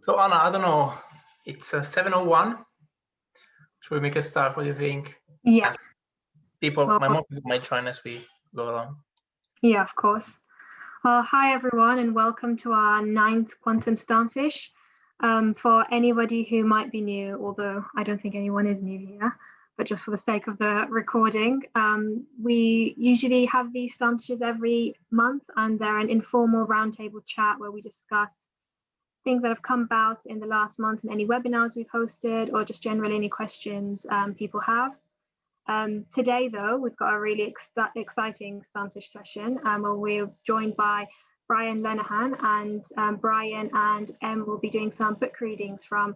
So Anna, I don't know, it's 7:01. Should we make a start? What do you think? Yeah. More people might join as we go along. Yeah, of course. Hi everyone, and welcome to our 9th Quantum Stammtisch. For anybody who might be new, although I don't think anyone is new here, but just for the sake of the recording, we usually have these Stammtisches every month, and they're an informal roundtable chat where we discuss things that have come about in the last month and any webinars we've hosted, or just generally any questions people have. Today, though, we've got a really exciting Stammtisch session where we're joined by Brian Lenahan, and Brian and Em will be doing some book readings from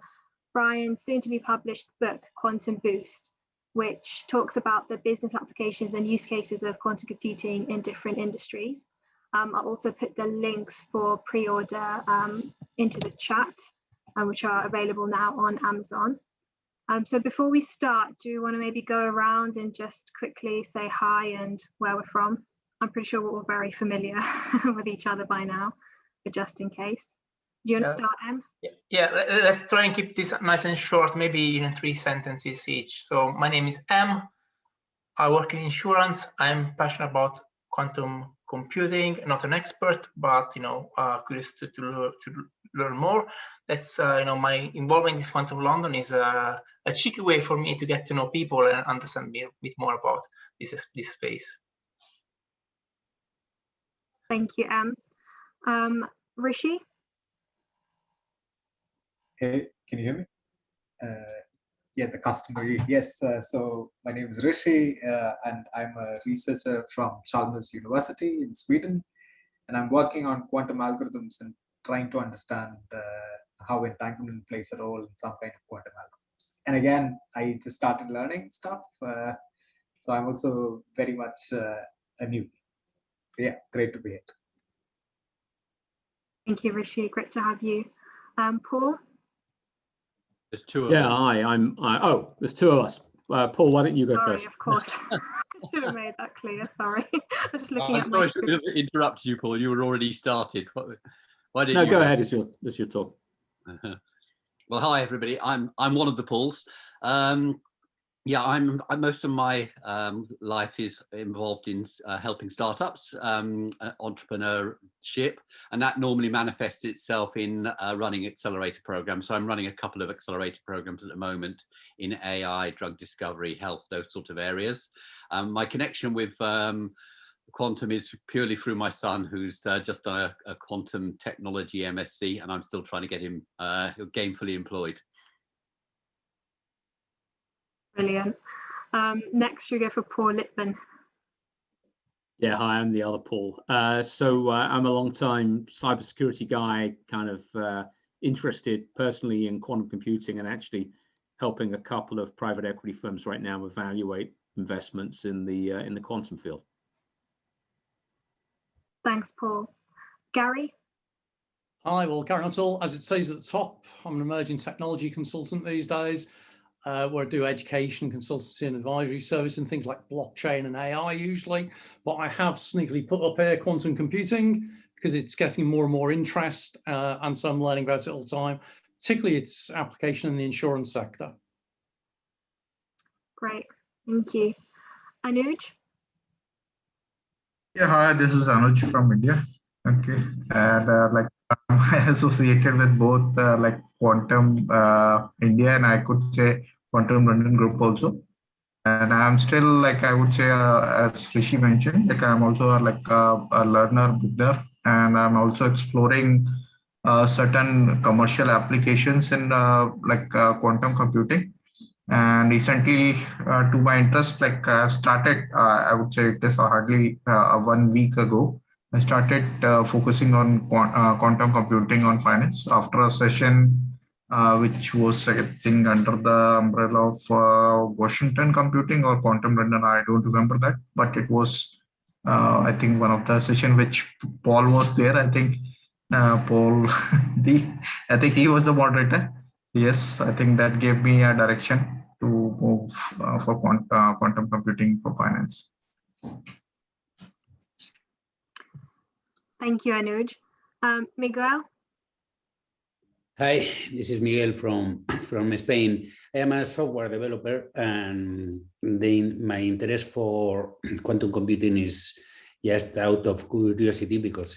Brian's soon-to-be published book, Quantum Boost, which talks about the business applications and use cases of quantum computing in different industries. I'll also put the links for pre-order into the chat, which are available now on Amazon. So before we start, do you want to maybe go around and just quickly say hi and where we're from? I'm pretty sure we're all very familiar with each other by now, but just in case. Do you want to start, Em? Yeah, let's try and keep this nice and short, maybe 3 sentences each. So my name is Em. I work in insurance. I'm passionate about quantum computing, not an expert, but curious to learn more. That's my involvement in this Quantum London is a cheeky way for me to get to know people and understand a bit more about this space. Thank you, Em. Rishi? Hey, can you hear me? Yeah, the customary. Yes, so my name is Rishi, and I'm a researcher from Chalmers University in Sweden, and I'm working on quantum algorithms and trying to understand how entanglement plays a role in some kind of quantum algorithms. And again, I just started learning stuff, so I'm also very much a newbie. So yeah, great to be here. Thank you, Rishi. Great to have you. Paul? There's two of us. Yeah, hi. There's two of us. Paul, why don't you go first? Sorry, of course. I should have made that clear. Sorry. I was just looking at I'm sorry to interrupt you, Paul. You were already started. Why didn't you? No, go ahead. It's your talk. Well, hi everybody. I'm one of the Pauls. I'm most of my life is involved in helping startups, entrepreneurship, and that normally manifests itself in running accelerator programs. So I'm running a couple of accelerator programs at the moment in AI, drug discovery, health, those sort of areas. My connection with quantum is purely through my son, who's just done a quantum technology MSc, and I'm still trying to get him gainfully employed. Brilliant. Next, we go for Paul Lipman. Yeah, hi, I'm the other Paul. So I'm a long-time cybersecurity guy, kind of interested personally in quantum computing and actually helping a couple of private equity firms right now evaluate investments in the quantum field. Thanks, Paul. Gary? Hi, well, Gary Nuttall, as it says at the top, I'm an emerging technology consultant these days. Where I do education, consultancy and advisory service and things like blockchain and AI usually, but I have sneakily put up here quantum computing because it's getting more and more interest, and so I'm learning about it all the time, particularly its application in the insurance sector. Great, thank you. Anuj? Yeah, hi, this is Anuj from India. Okay, and I'm associated with both Quantum India and I could say Quantum London Group also. And I'm still I would say as Rishi mentioned, I'm also a learner, builder, and I'm also exploring certain commercial applications in quantum computing. And recently, to my interest, I've started, I would say it is hardly 1 week ago, I started focusing on quantum computing on finance after a session which was, I think, under the umbrella of Washington Computing or Quantum London. I don't remember that, but it was, I think, one of the session which Paul was there. I think Paul, I think he was the moderator. Yes, I think that gave me a direction to move for quantum computing for finance. Thank you, Anuj. Miguel? Hi, this is Miguel from Spain. I am a software developer, and my interest for quantum computing is just out of curiosity because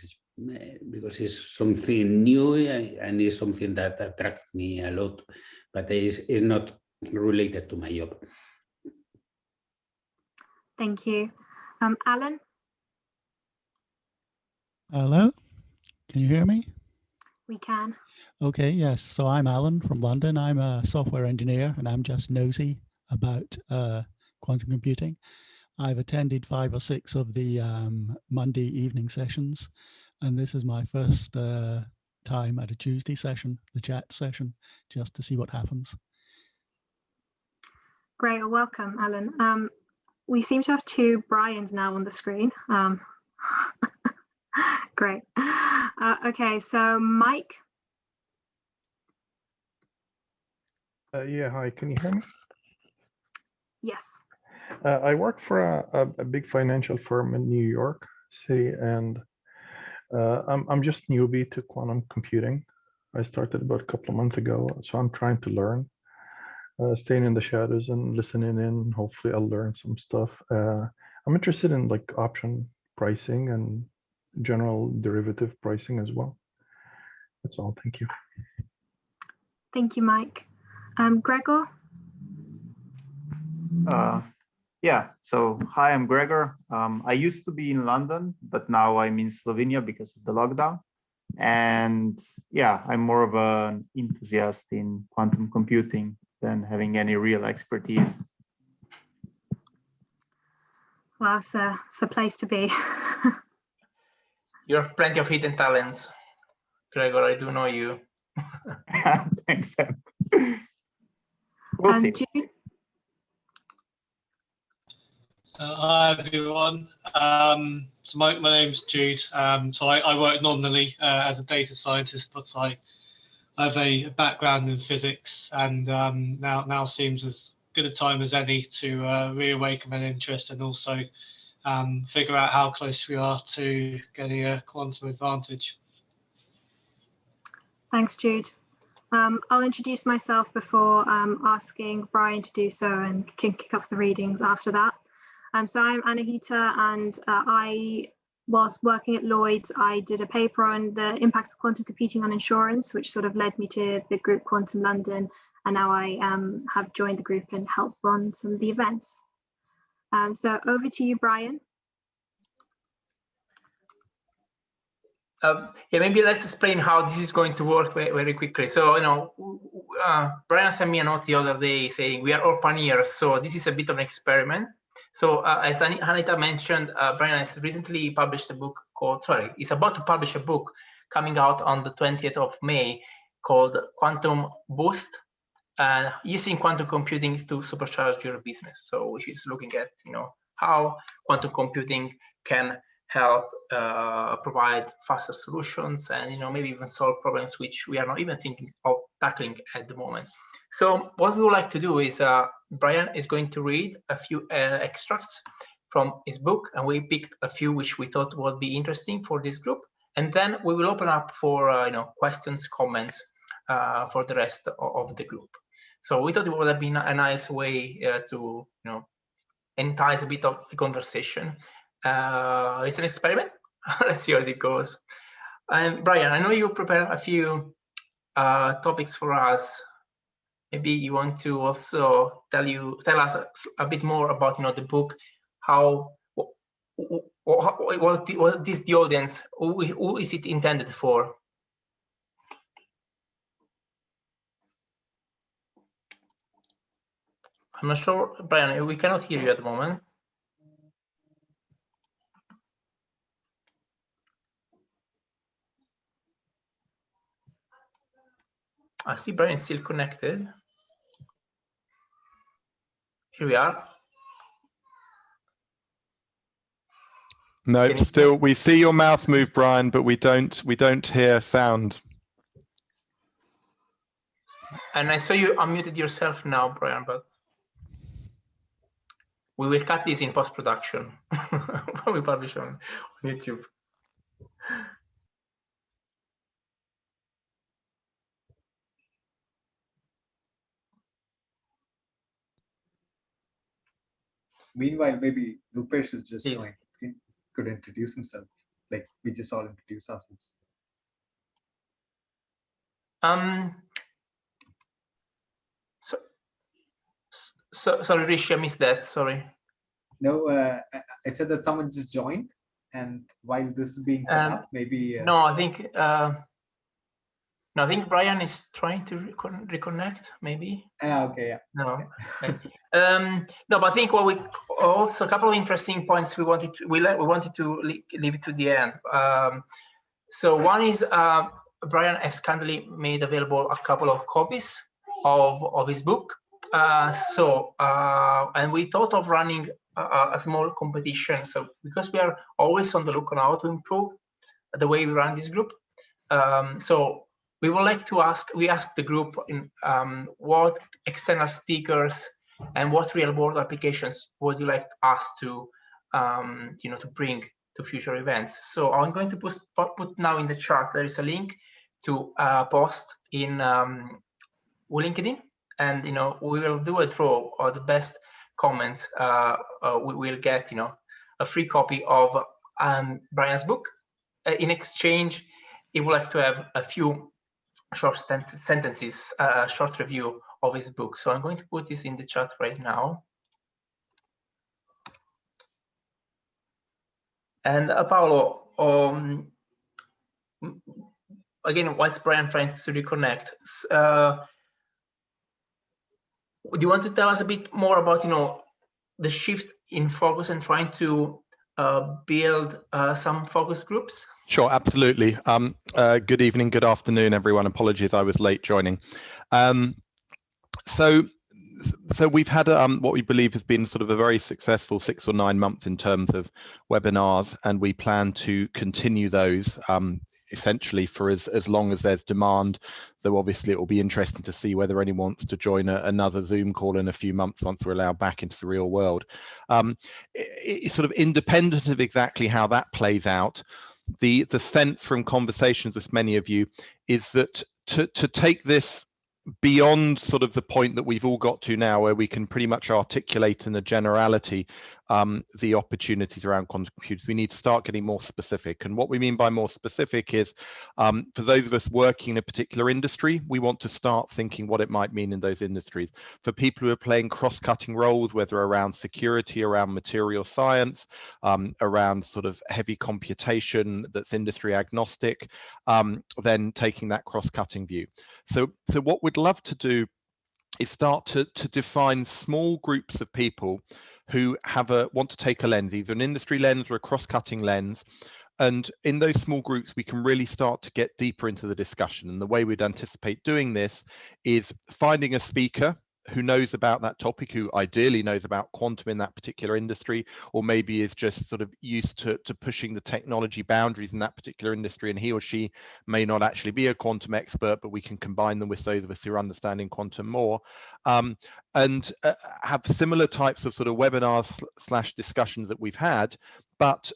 it's something new and it's something that attracts me a lot, but is not related to my job. Thank you. Alan? Hello, can you hear me? We can. Okay, yes. So I'm Alan from London. I'm a software engineer and I'm just nosy about quantum computing. I've attended 5 or 6 of the Monday evening sessions, and this is my first time at a Tuesday session, the chat session, just to see what happens. Great, well, welcome, Alan. We seem to have 2 Brians now on the screen. Great. Okay, so Mike. Yeah, hi, can you hear me? Yes. I work for a big financial firm in New York City, and I'm just newbie to quantum computing. I started about a couple of months ago, so I'm trying to learn, staying in the shadows and listening in. Hopefully I'll learn some stuff. I'm interested in like option pricing and general derivative pricing as well. That's all, thank you. Thank you, Mike. Gregor? Yeah, so hi, I'm Gregor. I used to be in London, but now I'm in Slovenia because of the lockdown. And yeah, I'm more of an enthusiast in quantum computing than having any real expertise. Well, it's a place to be. You have plenty of hidden talents, Gregor. I do know you. Thanks, Sam. We'll see. Jude? Hi everyone. So my name's Jude. So I work nominally as a data scientist, but I have a background in physics, and now seems as good a time as any to reawaken an interest and also figure out how close we are to getting a quantum advantage. Thanks, Jude. I'll introduce myself before asking Brian to do so, and can kick off the readings after that. So I'm Anahita, and whilst working at Lloyd's, I did a paper on the impacts of quantum computing on insurance, which sort of led me to the group Quantum London, and now I have joined the group and helped run some of the events. So over to you, Brian. Yeah, maybe let's explain how this is going to work very quickly. So, Brian sent me a note the other day saying we are all pioneers, so this is a bit of an experiment. So as Anita mentioned, Brian has recently published a book he's about to publish a book coming out on the 20th of May called Quantum Boost, using quantum computing to supercharge your business. So which is looking at, how quantum computing can help provide faster solutions and, maybe even solve problems which we are not even thinking of tackling at the moment. So what we would like to do is Brian is going to read a few extracts from his book, and we picked a few which we thought would be interesting for this group. And then we will open up for questions, comments for the rest of the group. So we thought it would have been a nice way to entice a bit of the conversation. It's an experiment. Let's see how it goes. And Brian, I know you prepared a few topics for us. Maybe you want to also tell us a bit more about the book, what is the audience, who is it intended for? I'm not sure, Brian, we cannot hear you at the moment. I see Brian is still connected. Here we are. No, still we see your mouth move, Brian, but we don't hear sound. And I saw you unmuted yourself now, Brian, but we will cut this in post-production when we publish on YouTube. Meanwhile, maybe Rupesh is just joined. He could introduce himself. Like we just all introduce ourselves. Sorry, Rishi, I missed that. Sorry. No, I said that someone just joined, and while this is being set up, maybe. No, I think. No, I think Brian is trying to reconnect. Maybe. Okay. Yeah. No. Okay. No, but I think what we also a couple of interesting points we wanted to leave it to the end. So one is Brian has kindly made available a couple of copies of his book. And we thought of running a small competition. So because we are always on the lookout how to improve the way we run this group. So we would like to ask the group in what external speakers and what real world applications would you like us to to bring to future events. So I'm going to put now in the chat, there is a link to post in LinkedIn, and we will do a draw of the best comments. We will get a free copy of Brian's book. In exchange, he would like to have a few short sentences, short review of his book. So I'm going to put this in the chat right now. And Paolo, again, whilst Brian tries to reconnect, do you want to tell us a bit more about the shift in focus and trying to build some focus groups? Sure, absolutely. Good evening, good afternoon, everyone. Apologies, I was late joining. So we've had what we believe has been sort of a very successful 6 or 9 months in terms of webinars, and we plan to continue those essentially for as long as there's demand, though obviously it will be interesting to see whether anyone wants to join another Zoom call in a few months once we're allowed back into the real world. It's sort of independent of exactly how that plays out. The sense from conversations with many of you is that to take this beyond sort of the point that we've all got to now, where we can pretty much articulate in a generality the opportunities around quantum computers, we need to start getting more specific. And what we mean by more specific is for those of us working in a particular industry, we want to start thinking what it might mean in those industries. For people who are playing cross-cutting roles, whether around security, around material science, around sort of heavy computation that's industry agnostic, then taking that cross-cutting view. So what we'd love to do is start to define small groups of people who want to take a lens, either an industry lens or a cross-cutting lens. And in those small groups, we can really start to get deeper into the discussion. And the way we'd anticipate doing this is finding a speaker who knows about that topic, who ideally knows about quantum in that particular industry, or maybe is just sort of used to pushing the technology boundaries in that particular industry, and he or she may not actually be a quantum expert, but we can combine them with those of us who are understanding quantum more, and have similar types of sort of webinars / discussions that we've had, but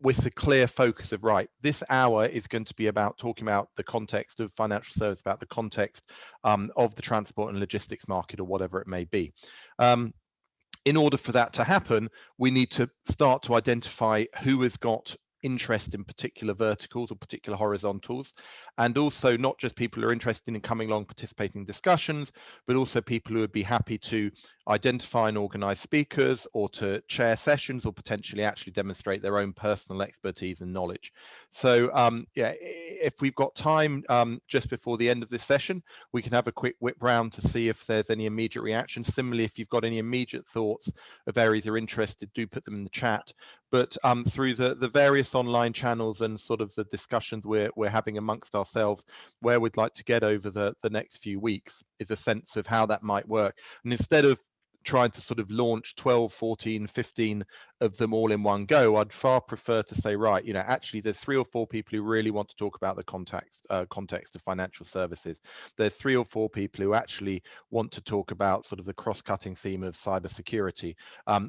with the clear focus of, right, this hour is going to be about talking about the context of financial service, about the context of the transport and logistics market, or whatever it may be. In order for that to happen, we need to start to identify who has got interest in particular verticals or particular horizontals, and also not just people who are interested in coming along, participating in discussions, but also people who would be happy to identify and organize speakers, or to chair sessions, or potentially actually demonstrate their own personal expertise and knowledge. So yeah, if we've got time just before the end of this session, we can have a quick whip round to see if there's any immediate reactions. Similarly, if you've got any immediate thoughts of areas you're interested, do put them in the chat. But through the various online channels and sort of the discussions we're having amongst ourselves, where we'd like to get over the next few weeks is a sense of how that might work. And instead of trying to sort of launch 12, 14, 15 of them all in one go, I'd far prefer to say, right, actually there's 3 or 4 people who really want to talk about the context of financial services. There's 3 or 4 people who actually want to talk about sort of the cross-cutting theme of cybersecurity.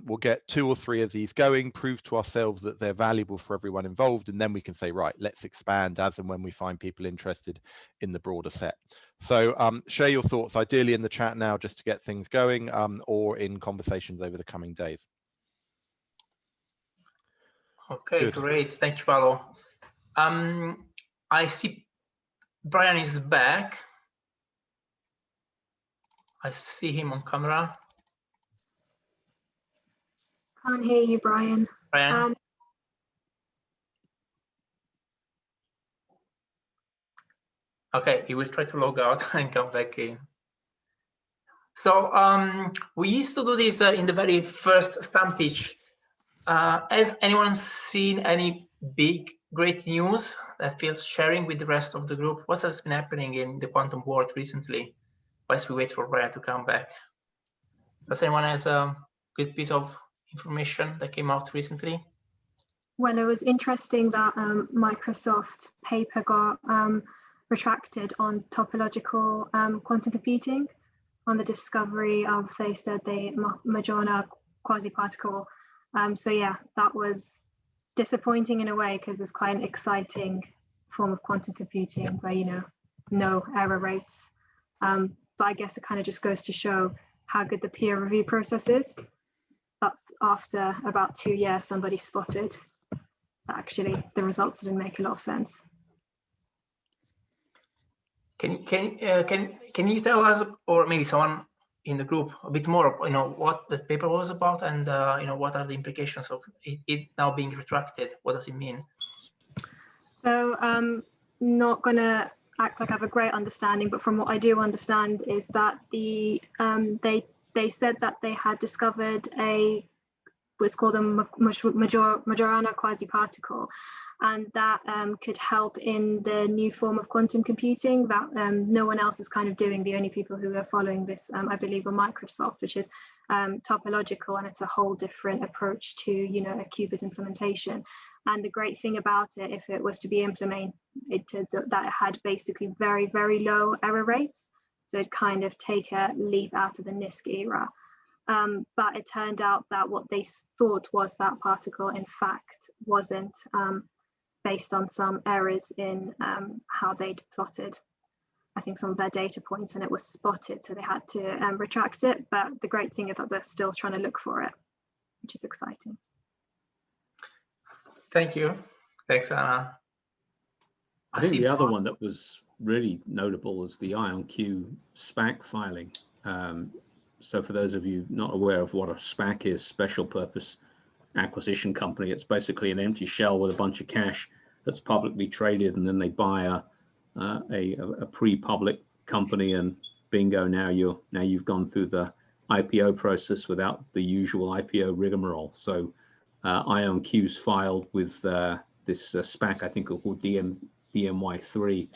We'll get 2 or 3 of these going, prove to ourselves that they're valuable for everyone involved, and then we can say, right, let's expand as and when we find people interested in the broader set. So share your thoughts, ideally in the chat now, just to get things going, or in conversations over the coming days. Okay, Good. great. Thank you, Paolo. I see Brian is back. I see him on camera. Can't hear you, Brian. Brian? Okay, he will try to log out and come back in. So we used to do this in the very first Stammtisch. Has anyone seen any big, great news that feels sharing with the rest of the group? What has been happening in the quantum world recently? Whilst we wait for Brian to come back. Does anyone has a good piece of information that came out recently? Well, it was interesting that Microsoft's paper got retracted on topological quantum computing on the discovery of, they said, the Majorana quasi-particle. So yeah, that was disappointing in a way, because it's quite an exciting form of quantum computing where, you know, no error rates. But I guess it kind of just goes to show how good the peer review process is. That's after about 2 years, somebody spotted that actually the results didn't make a lot of sense. Can you tell us, or maybe someone in the group, a bit more, you know, what the paper was about, and you know, what are the implications of it now being retracted? What does it mean? So I'm not gonna act like I have a great understanding, but from what I do understand is that the they said that they had discovered what's called a Majorana quasi-particle, and that could help in the new form of quantum computing that no one else is kind of doing. The only people who are following this, I believe, are Microsoft, which is topological, and it's a whole different approach to, you know, a qubit implementation. And the great thing about it, if it was to be implemented, that it had basically very, very low error rates. So it'd kind of take a leap out of the NISQ era. But it turned out that what they thought was that particle, in fact, wasn't, based on some errors in how they'd plotted, I think, some of their data points, and it was spotted. So they had to retract it. But the great thing is that they're still trying to look for it, which is exciting. Thank you. Thanks, Anna. I think the other one that was really notable is the IonQ SPAC filing. So for those of you not aware of what a SPAC is, special purpose acquisition company, it's basically an empty shell with a bunch of cash that's publicly traded, and then they buy a pre-public company, and bingo, now you've gone through the IPO process without the usual IPO rigmarole. So IonQ's filed with this SPAC, I think called DMY3,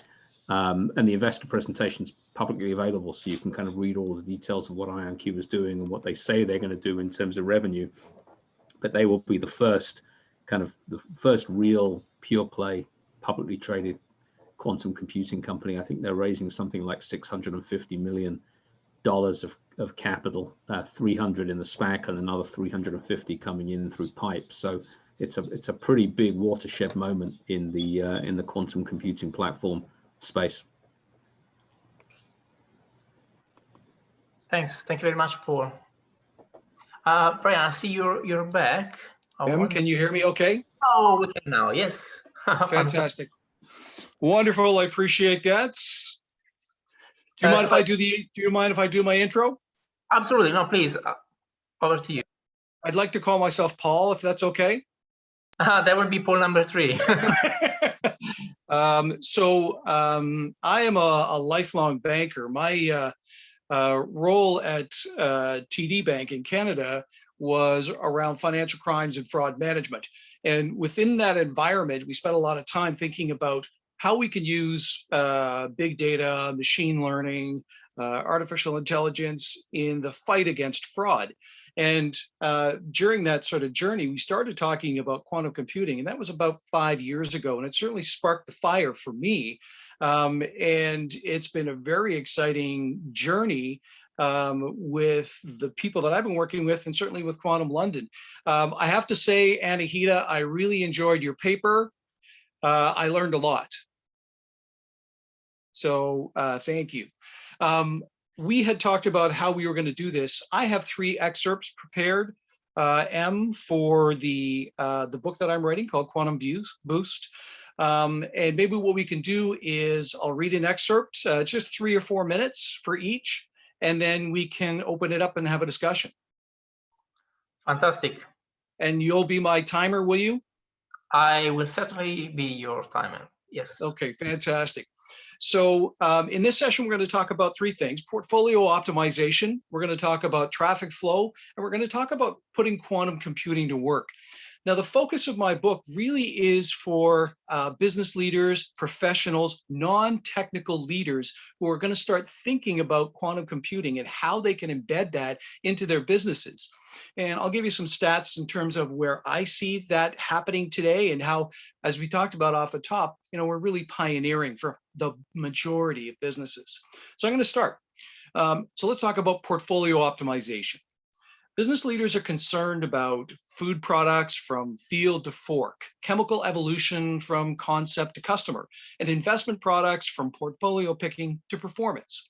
and the investor presentation is publicly available, so you can kind of read all the details of what IonQ is doing and what they say they're going to do in terms of revenue. But they will be the first real pure play publicly traded quantum computing company. I think they're raising something like $650 million of capital, 300 in the SPAC and another 350 coming in through PIPE. So it's a pretty big watershed moment in the quantum computing platform space. Thanks. Thank you very much, Paul. Brian, I see you're back. Can you hear me okay? Oh, we can now, yes. Fantastic. Wonderful, I appreciate that. Do you mind if I do my intro? Absolutely, no, please, over to you. I'd like to call myself Paul, if that's okay. That would be Paul number 3. I am a lifelong banker. My role at TD Bank in Canada was around financial crimes and fraud management. And within that environment, we spent a lot of time thinking about how we can use big data, machine learning, artificial intelligence in the fight against fraud. And during that sort of journey, we started talking about quantum computing, and that was about 5 years ago. And it certainly sparked the fire for me. And it's been a very exciting journey with the people that I've been working with, and certainly with Quantum London. I have to say, Anahita, I really enjoyed your paper. I learned a lot. So thank you. We had talked about how we were going to do this. I have 3 excerpts prepared. M for the book that I'm writing called Quantum Boost. And maybe what we can do is I'll read an excerpt, just 3 or 4 minutes for each, and then we can open it up and have a discussion. Fantastic. And you'll be my timer, will you? I will certainly be your timer. Yes. Okay, fantastic. So in this session, we're going to talk about 3 things: portfolio optimization, we're going to talk about traffic flow, and we're going to talk about putting quantum computing to work. Now, the focus of my book really is for business leaders, professionals, non-technical leaders who are going to start thinking about quantum computing and how they can embed that into their businesses. And I'll give you some stats in terms of where I see that happening today and how, as we talked about off the top, we're really pioneering for the majority of businesses. So I'm going to start. So let's talk about portfolio optimization. Business leaders are concerned about food products from field to fork, chemical evolution from concept to customer, and investment products from portfolio picking to performance.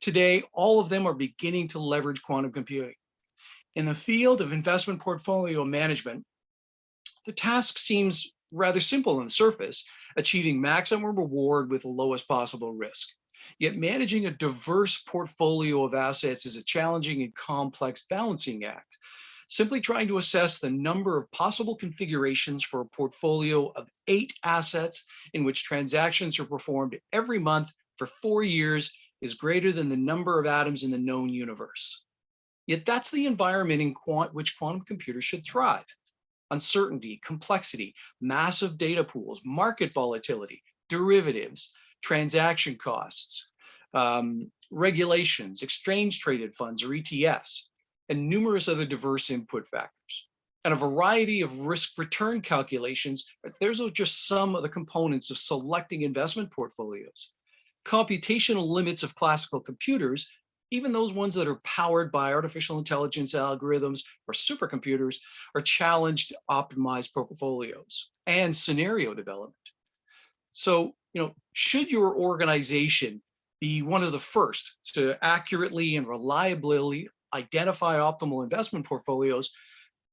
Today, all of them are beginning to leverage quantum computing. In the field of investment portfolio management, the task seems rather simple on the surface, achieving maximum reward with the lowest possible risk. Yet managing a diverse portfolio of assets is a challenging and complex balancing act. Simply trying to assess the number of possible configurations for a portfolio of 8 assets in which transactions are performed every month for 4 years is greater than the number of atoms in the known universe. Yet that's the environment in which quantum computers should thrive. Uncertainty, complexity, massive data pools, market volatility, derivatives, transaction costs, regulations, exchange traded funds or ETFs, and numerous other diverse input factors, and a variety of risk return calculations. There's just some of the components of selecting investment portfolios. Computational limits of classical computers, even those ones that are powered by artificial intelligence algorithms or supercomputers, are challenged to optimize portfolios and scenario development. So, should your organization be one of the first to accurately and reliably identify optimal investment portfolios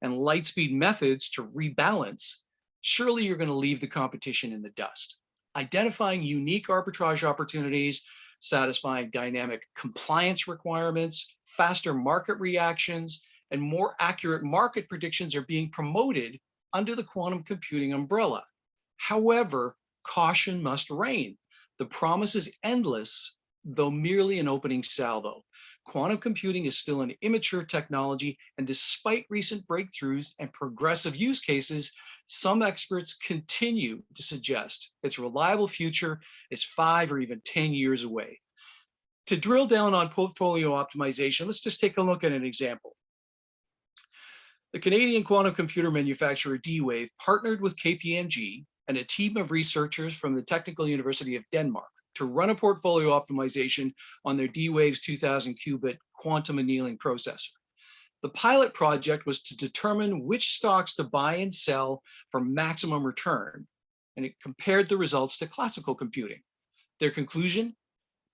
and light-speed methods to rebalance, surely you're going to leave the competition in the dust. Identifying unique arbitrage opportunities, satisfying dynamic compliance requirements, faster market reactions, and more accurate market predictions are being promoted under the quantum computing umbrella. However, caution must reign. The promise is endless, though merely an opening salvo. Quantum computing is still an immature technology, and despite recent breakthroughs and progressive use cases, some experts continue to suggest its reliable future is 5 or even 10 years away. To drill down on portfolio optimization, let's just take a look at an example. The Canadian quantum computer manufacturer D-Wave partnered with KPMG and a team of researchers from the Technical University of Denmark to run a portfolio optimization on their D-Wave's 2000 qubit quantum annealing processor. The pilot project was to determine which stocks to buy and sell for maximum return, and it compared the results to classical computing. Their conclusion: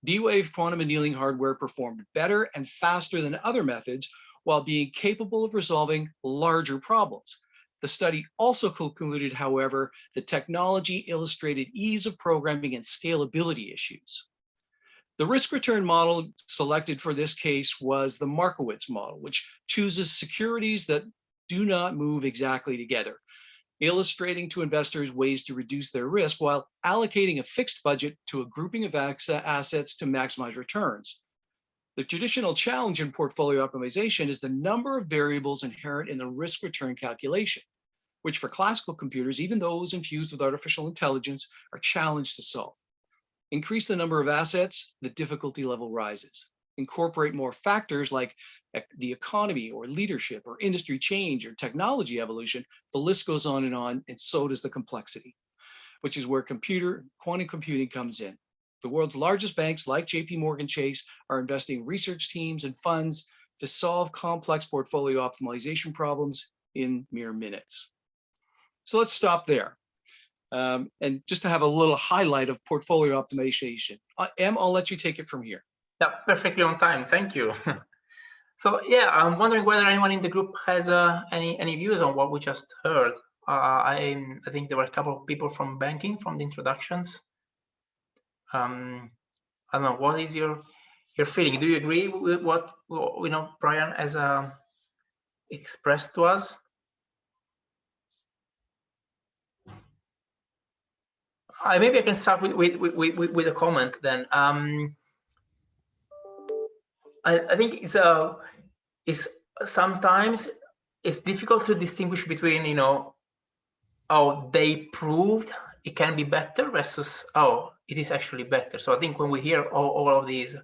D-Wave quantum annealing hardware performed better and faster than other methods while being capable of resolving larger problems. The study also concluded, however, the technology illustrated ease of programming and scalability issues. The risk return model selected for this case was the Markowitz model, which chooses securities that do not move exactly together, illustrating to investors ways to reduce their risk while allocating a fixed budget to a grouping of assets to maximize returns. The traditional challenge in portfolio optimization is the number of variables inherent in the risk return calculation, which for classical computers, even those infused with artificial intelligence, are challenged to solve. Increase the number of assets, the difficulty level rises. Incorporate more factors like the economy or leadership or industry change or technology evolution, the list goes on, and so does the complexity, which is where quantum computing comes in. The world's largest banks like JP Morgan Chase are investing research teams and funds to solve complex portfolio optimization problems in mere minutes. So let's stop there. And just to have a little highlight of portfolio optimization. Em, I'll let you take it from here. Yeah, perfectly on time. Thank you. So yeah, I'm wondering whether anyone in the group has any views on what we just heard. I think there were a couple of people from banking from the introductions. I don't know. What is your feeling? Do you agree with what Brian has expressed to us? Maybe I can start with a comment then. I think it's sometimes it's difficult to distinguish between oh, they proved it can be better versus oh, it is actually better. So I think when we hear all of these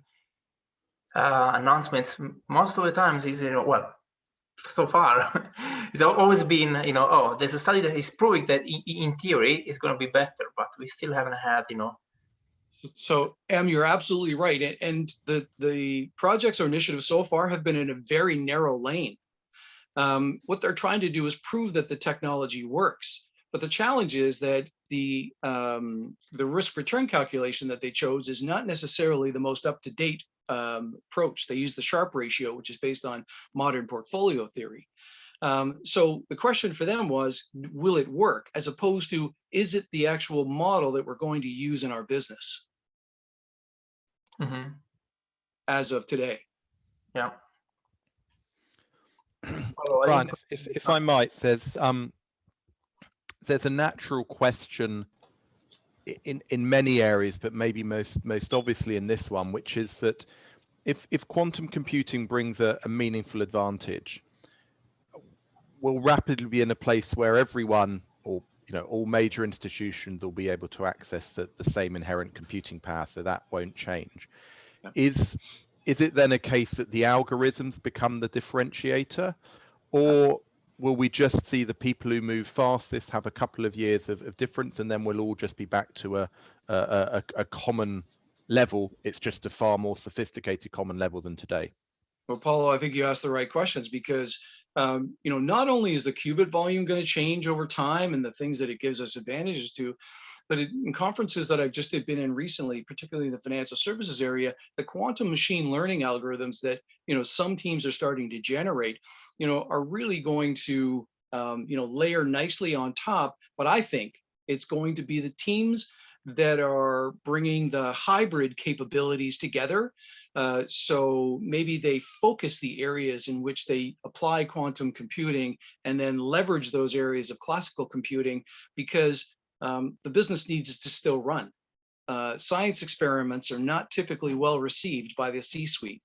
announcements, most of the times is well, so far it's always been oh, there's a study that is proving that in theory it's going to be better, but we still haven't had So, Em, you're absolutely right. And the projects or initiatives so far have been in a very narrow lane. What they're trying to do is prove that the technology works. But the challenge is that the risk return calculation that they chose is not necessarily the most up-to-date approach. They use the Sharpe ratio, which is based on modern portfolio theory. So the question for them was, will it work? As opposed to, is it the actual model that we're going to use in our business? Mm-hmm. As of today. Yeah. Brian, if I might, there's a natural question in many areas, but maybe most obviously in this one, which is that if quantum computing brings a meaningful advantage, we'll rapidly be in a place where everyone, or all major institutions, will be able to access the same inherent computing power, so that won't change. Yeah. Is it then a case that the algorithms become the differentiator, or will we just see the people who move fastest have a couple of years of difference, and then we'll all just be back to a common level? It's just a far more sophisticated common level than today. Well, Paolo, I think you asked the right questions, because not only is the qubit volume going to change over time and the things that it gives us advantages to, but in conferences that I've just been in recently, particularly in the financial services area, the quantum machine learning algorithms that some teams are starting to generate, are really going to layer nicely on top. But I think it's going to be the teams that are bringing the hybrid capabilities together. So maybe they focus the areas in which they apply quantum computing and then leverage those areas of classical computing, because the business needs to still run. Science experiments are not typically well received by the C-suite.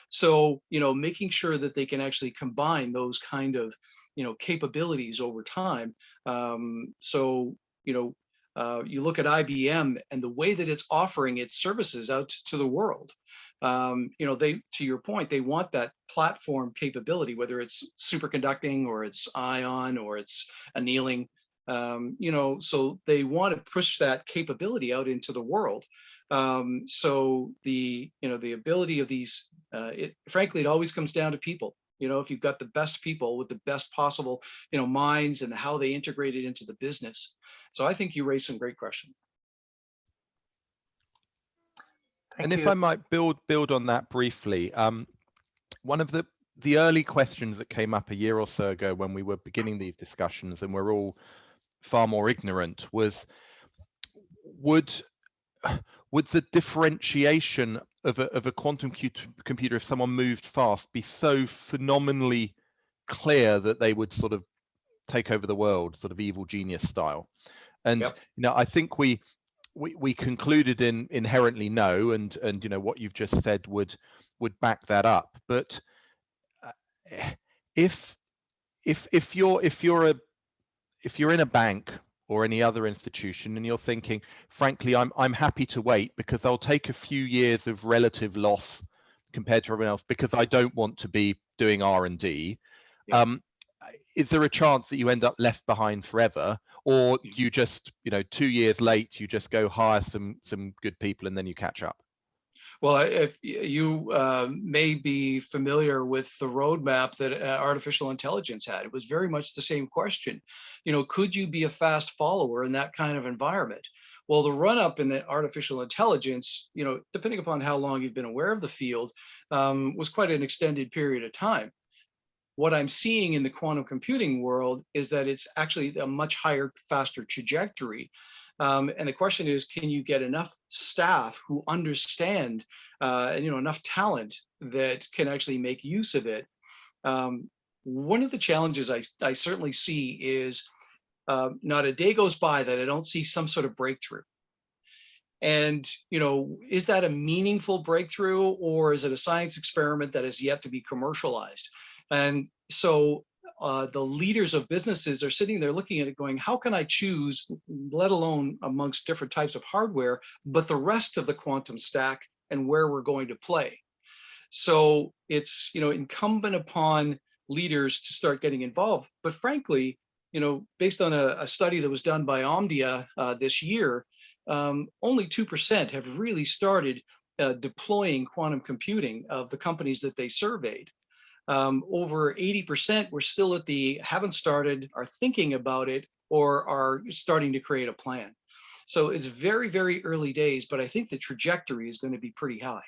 So, making sure that they can actually combine those kind of, capabilities over time. You look at IBM and the way that it's offering its services out to the world. To your point, they want that platform capability, whether it's superconducting or it's ion or it's annealing. So they want to push that capability out into the world. So the ability of these, frankly, it always comes down to people. If you've got the best people with the best possible, minds and how they integrate it into the business. So I think you raised some great questions. And if I might build on that briefly, one of the early questions that came up a year or so ago when we were beginning these discussions, and we're all far more ignorant, was would the differentiation of a quantum computer, if someone moved fast, be so phenomenally clear that they would sort of take over the world, sort of evil genius style? And yep. I think we concluded in inherently no, and what you've just said would back that up. But if you're in a bank or any other institution and you're thinking, frankly, I'm happy to wait because I'll take a few years of relative loss compared to everyone else because I don't want to be doing R&D. Yeah. Is there a chance that you end up left behind forever, or you just 2 years late, you just go hire some good people and then you catch up? Well, if you may be familiar with the roadmap that artificial intelligence had, it was very much the same question. Could you be a fast follower in that kind of environment? Well, the run up in the artificial intelligence, depending upon how long you've been aware of the field, was quite an extended period of time. What I'm seeing in the quantum computing world is that it's actually a much higher, faster trajectory. And the question is, can you get enough staff who understand, enough talent that can actually make use of it? One of the challenges I certainly see is not a day goes by that I don't see some sort of breakthrough. And, is that a meaningful breakthrough, or is it a science experiment that is yet to be commercialized? And so the leaders of businesses are sitting there looking at it going, how can I choose, let alone amongst different types of hardware, but the rest of the quantum stack and where we're going to play? So it's, incumbent upon leaders to start getting involved. But frankly, based on a study that was done by Omdia this year, only 2% have really started deploying quantum computing of the companies that they surveyed. Over 80% were still at haven't started, are thinking about it, or are starting to create a plan. So it's very, very early days, but I think the trajectory is going to be pretty high.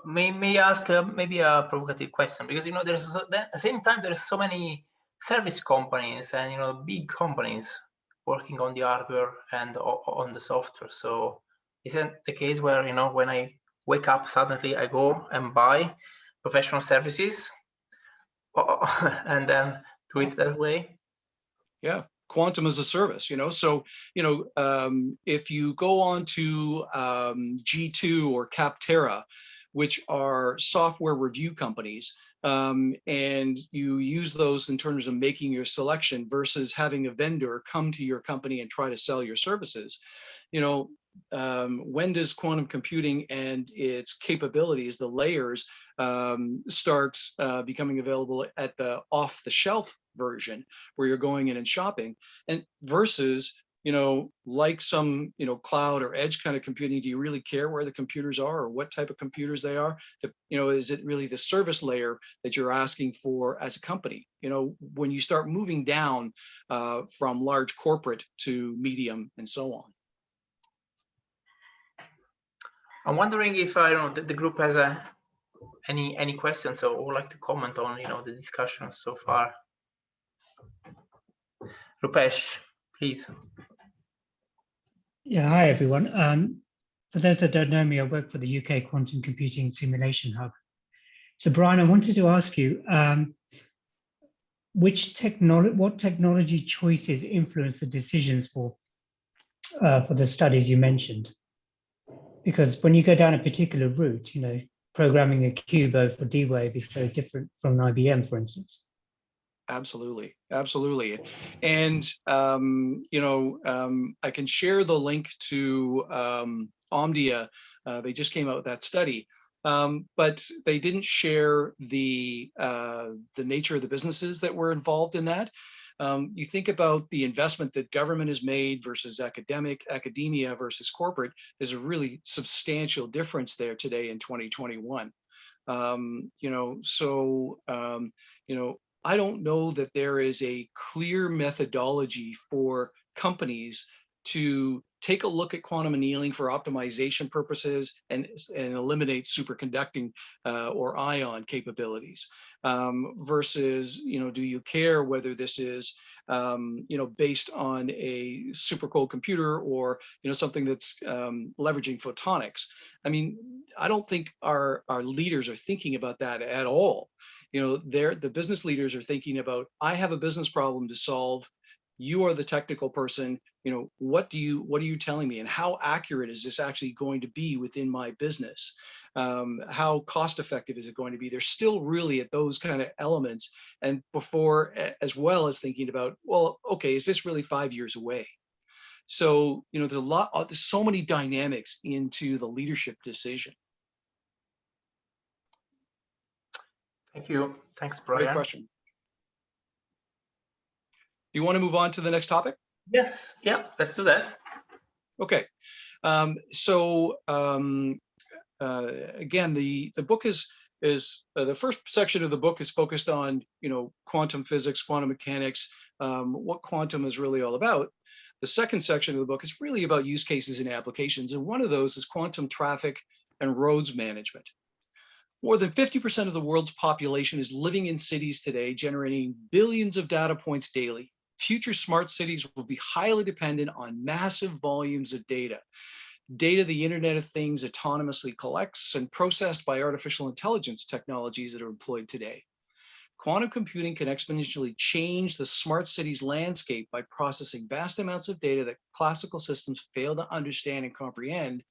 May I ask maybe a provocative question? Because there's at the same time there's so many service companies and big companies working on the hardware and on the software. So isn't the case where when I wake up suddenly I go and buy professional services and then do it that way? Yeah, quantum as a service. So if you go on to G2 or Capterra, which are software review companies, and you use those in terms of making your selection versus having a vendor come to your company and try to sell your services. When does quantum computing and its capabilities, the layers, start becoming available at the off-the-shelf version where you're going in and shopping, and versus like some cloud or edge kind of computing? Do you really care where the computers are or what type of computers they are? Is it really the service layer that you're asking for as a company? When you start moving down from large corporate to medium and so on. I'm wondering if the group has any questions or would like to comment on the discussion so far. Rupesh, please. Yeah, hi everyone. For those that don't know me, I work for the UK Quantum Computing Simulation Hub. So Brian, I wanted to ask you, what technology choices influence the decisions for the studies you mentioned? Because when you go down a particular route, programming a QUBO for D-Wave is very different from an IBM, for instance. Absolutely. And, I can share the link to Omdia. They just came out with that study, but they didn't share the nature of the businesses that were involved in that. You think about the investment that government has made versus academia versus corporate, there's a really substantial difference there today in 2021. I don't know that there is a clear methodology for companies to take a look at quantum annealing for optimization purposes and eliminate superconducting or ion capabilities versus, do you care whether this is, based on a super cold computer or, something that's leveraging photonics? I mean, I don't think our leaders are thinking about that at all. The business leaders are thinking about, I have a business problem to solve. You are the technical person. What are you telling me, and how accurate is this actually going to be within my business? How cost effective is it going to be? They're still really at those kind of elements, and before, as well as thinking about, well, okay, is this really 5 years away? So, there's so many dynamics into the leadership decision. Thank you. Thanks, Brian. Great question. Do you want to move on to the next topic? Yes. Yeah, let's do that. Okay. Again, the book is the first section of the book is focused on quantum physics, quantum mechanics, what quantum is really all about. The second section of the book is really about use cases and applications, and one of those is quantum traffic and roads management. More than 50% of the world's population is living in cities today, generating billions of data points daily. Future smart cities will be highly dependent on massive volumes of data. Data the Internet of Things autonomously collects and processed by artificial intelligence technologies that are employed today. Quantum computing can exponentially change the smart cities landscape by processing vast amounts of data that classical systems fail to understand and comprehend,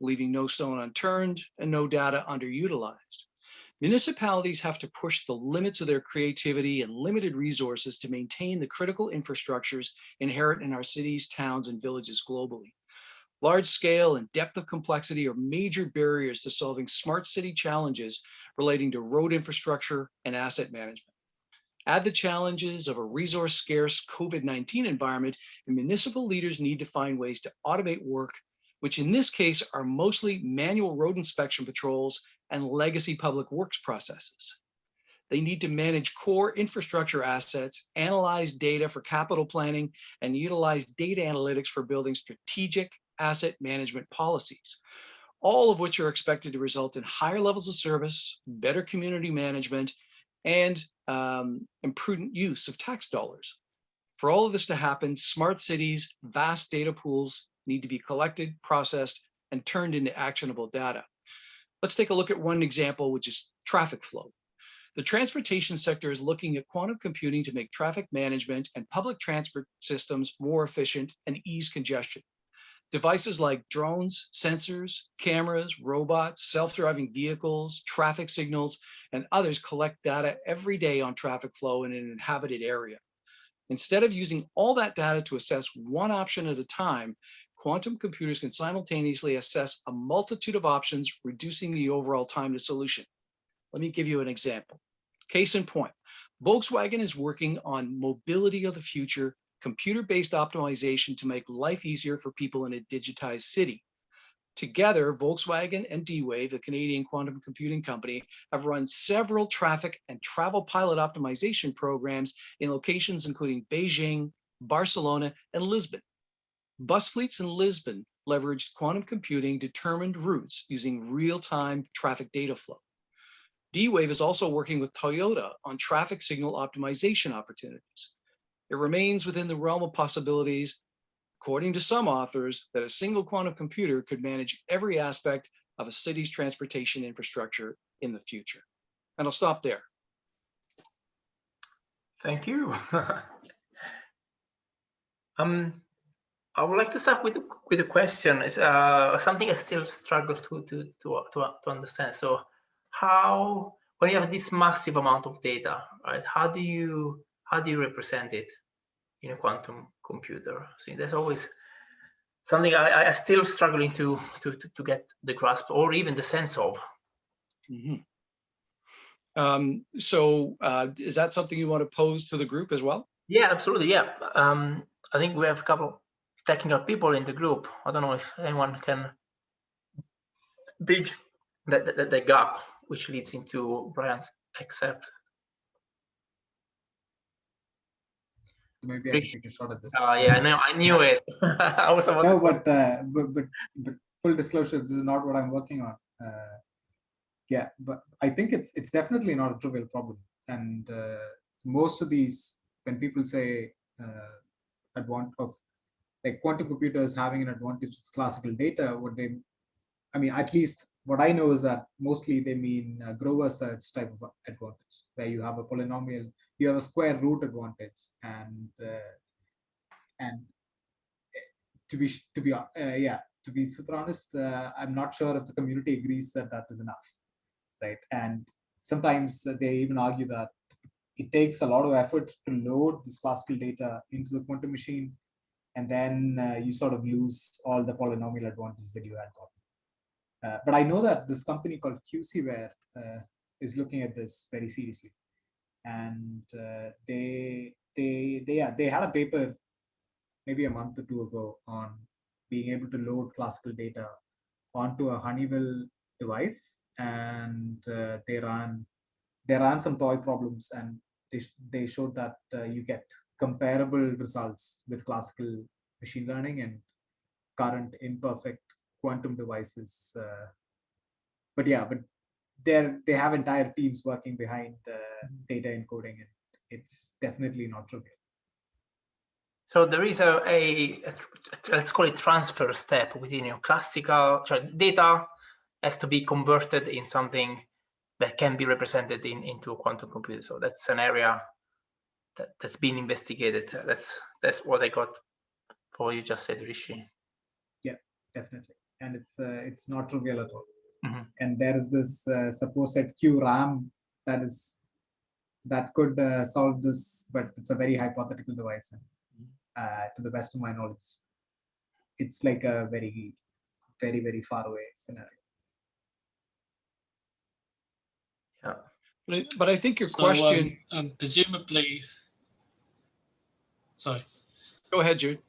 leaving no stone unturned and no data underutilized. Municipalities have to push the limits of their creativity and limited resources to maintain the critical infrastructures inherent in our cities, towns, and villages globally. Large scale and depth of complexity are major barriers to solving smart city challenges relating to road infrastructure and asset management. Add the challenges of a resource-scarce COVID-19 environment, and municipal leaders need to find ways to automate work, which in this case are mostly manual road inspection patrols and legacy public works processes. They need to manage core infrastructure assets, analyze data for capital planning, and utilize data analytics for building strategic asset management policies, all of which are expected to result in higher levels of service, better community management, and prudent use of tax dollars. For all of this to happen, smart cities, vast data pools need to be collected, processed, and turned into actionable data. Let's take a look at one example, which is traffic flow. The transportation sector is looking at quantum computing to make traffic management and public transport systems more efficient and ease congestion. Devices like drones, sensors, cameras, robots, self-driving vehicles, traffic signals, and others collect data every day on traffic flow in an inhabited area. Instead of using all that data to assess one option at a time, quantum computers can simultaneously assess a multitude of options, reducing the overall time to solution. Let me give you an example. Case in point, Volkswagen is working on mobility of the future, computer-based optimization to make life easier for people in a digitized city. Together, Volkswagen and D-Wave, the Canadian quantum computing company, have run several traffic and travel pilot optimization programs in locations including Beijing, Barcelona, and Lisbon. Bus fleets in Lisbon leveraged quantum computing determined routes using real-time traffic data flow. D-Wave is also working with Toyota on traffic signal optimization opportunities. It remains within the realm of possibilities, according to some authors, that a single quantum computer could manage every aspect of a city's transportation infrastructure in the future. And I'll stop there. Thank you. I would like to start with a question. It's something I still struggle to understand. So, when you have this massive amount of data, right? How do you represent it in a quantum computer? See, there's always something I still struggling to get the grasp or even the sense of. Mm-hmm. Is that something you want to pose to the group as well? Yeah, absolutely. Yeah. I think we have a couple of technical people in the group. I don't know if anyone can bridge the gap, which leads into Brian's excerpt. Maybe I can take a shot at this. Yeah, no, I knew it. I was about no, but full disclosure, this is not what I'm working on. Yeah, but I think it's definitely not a trivial problem. And most of these, when people say like quantum computers having an advantage to classical data, at least what I know is that mostly they mean Grover search type of advantage, where you have a polynomial, you have a square root advantage, and to be super honest, I'm not sure if the community agrees that is enough, right? And sometimes they even argue that it takes a lot of effort to load this classical data into the quantum machine, and then you sort of lose all the polynomial advantages that you had gotten. But I know that this company called QCware is looking at this very seriously, and they had a paper maybe a month or two ago on being able to load classical data onto a Honeywell device, and they ran some toy problems, and they showed that you get comparable results with classical machine learning and current imperfect quantum devices. But they have entire teams working behind data encoding, and it's definitely not trivial. So there is a let's call it transfer step within your classical data has to be converted in something that can be represented into a quantum computer. So that's an area that's been investigated. That's what I got for what you just said, Rishi. Yeah, definitely, and it's not trivial at all. Mm-hmm. And there is this supposed QRAM that could solve this, but it's a very hypothetical device. And to the best of my knowledge, it's like a very, very, very far away scenario. Yeah. But I think your question, presumably, sorry. Go ahead, Jude.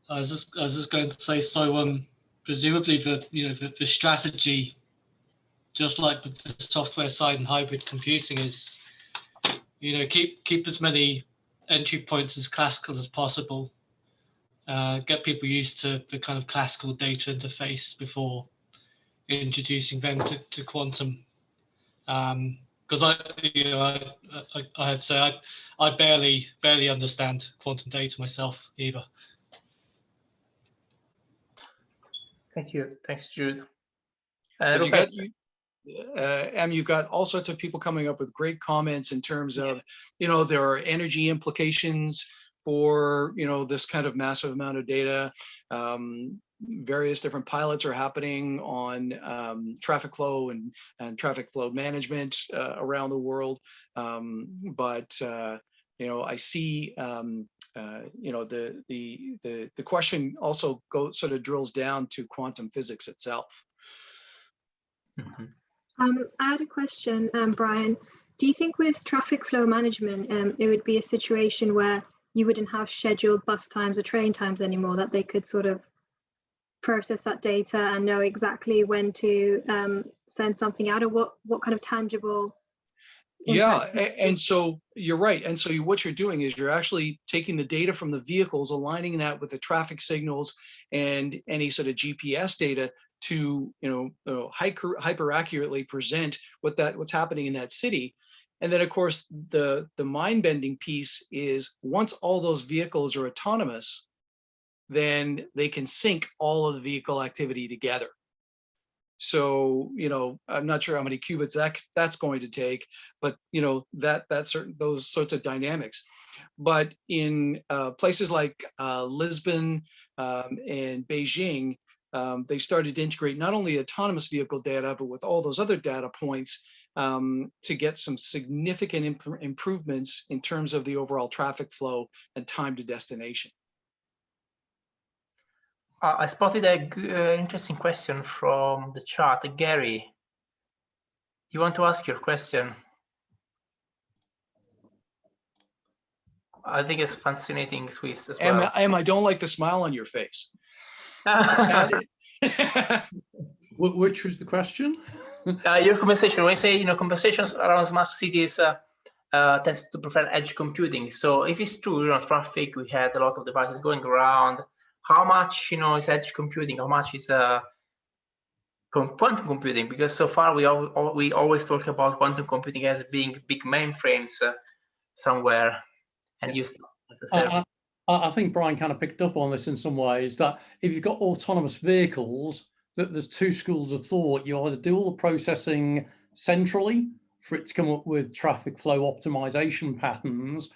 I was just going to say, so presumably the strategy, just like with the software side and hybrid computing, is keep as many entry points as classical as possible. Get people used to the kind of classical data interface before introducing them to quantum. Because I have to say I barely understand quantum data myself either. Thank you. Thanks, Jude. You've got all sorts of people coming up with great comments in terms of, there are energy implications for, this kind of massive amount of data. Various different pilots are happening on traffic flow and traffic flow management around the world. I see, the question also sort of drills down to quantum physics itself. Mm-hmm. I had a question, Brian. Do you think with traffic flow management, it would be a situation where you wouldn't have scheduled bus times or train times anymore, that they could sort of process that data and know exactly when to send something out, or what kind of tangible? Yeah, and so you're right. And so what you're doing is you're actually taking the data from the vehicles, aligning that with the traffic signals and any sort of GPS data to hyper accurately present what's happening in that city. And then of course the mind bending piece is, once all those vehicles are autonomous, then they can sync all of the vehicle activity together. So, I'm not sure how many qubits that's going to take, but those sorts of dynamics. But in places like Lisbon and Beijing, they started to integrate not only autonomous vehicle data, but with all those other data points to get some significant improvements in terms of the overall traffic flow and time to destination. I spotted a interesting question from the chat. Gary, you want to ask your question? I think it's a fascinating twist as well. I don't like the smile on your face. Which was the question? Your conversation, when you say, conversations around smart cities tends to prefer edge computing. So if it's true, traffic, we had a lot of devices going around. How much, is edge computing? How much is quantum computing? Because so far we always talk about quantum computing as being big mainframes somewhere and used as a service. I think Brian kind of picked up on this in some ways, that if you've got autonomous vehicles, that there's two schools of thought. You either do all the processing centrally for it to come up with traffic flow optimization patterns,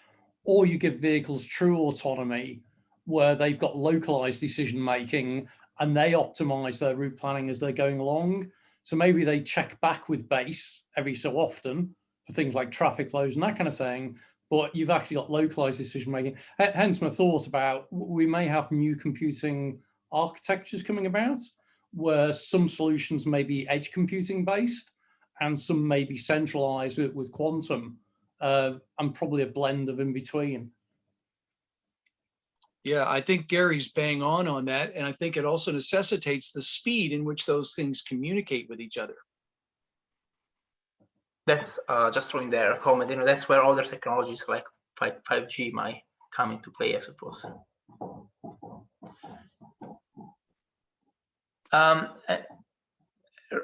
or you give vehicles true autonomy, where they've got localized decision making and they optimize their route planning as they're going along. So maybe they check back with base every so often for things like traffic flows and that kind of thing, but you've actually got localized decision making. Hence my thought about, we may have new computing architectures coming about, where some solutions may be edge computing based and some may be centralized with quantum, and probably a blend of in between. Yeah, I think Gary's bang on that. And I think it also necessitates the speed in which those things communicate with each other. That's just throwing there a comment, that's where other technologies like 5G might come into play, I suppose.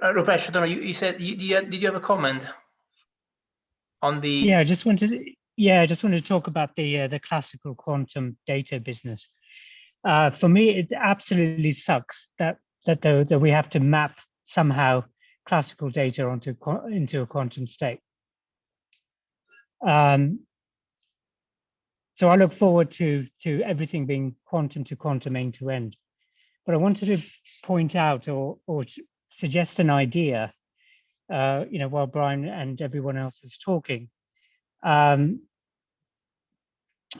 Rupesh, I don't know, you said, did you have a comment on the? Yeah, I just wanted to talk about the classical quantum data business. For me, it absolutely sucks that we have to map somehow classical data into a quantum state. So I look forward to everything being quantum to quantum, end to end. But I wanted to point out or suggest an idea, while Brian and everyone else was talking.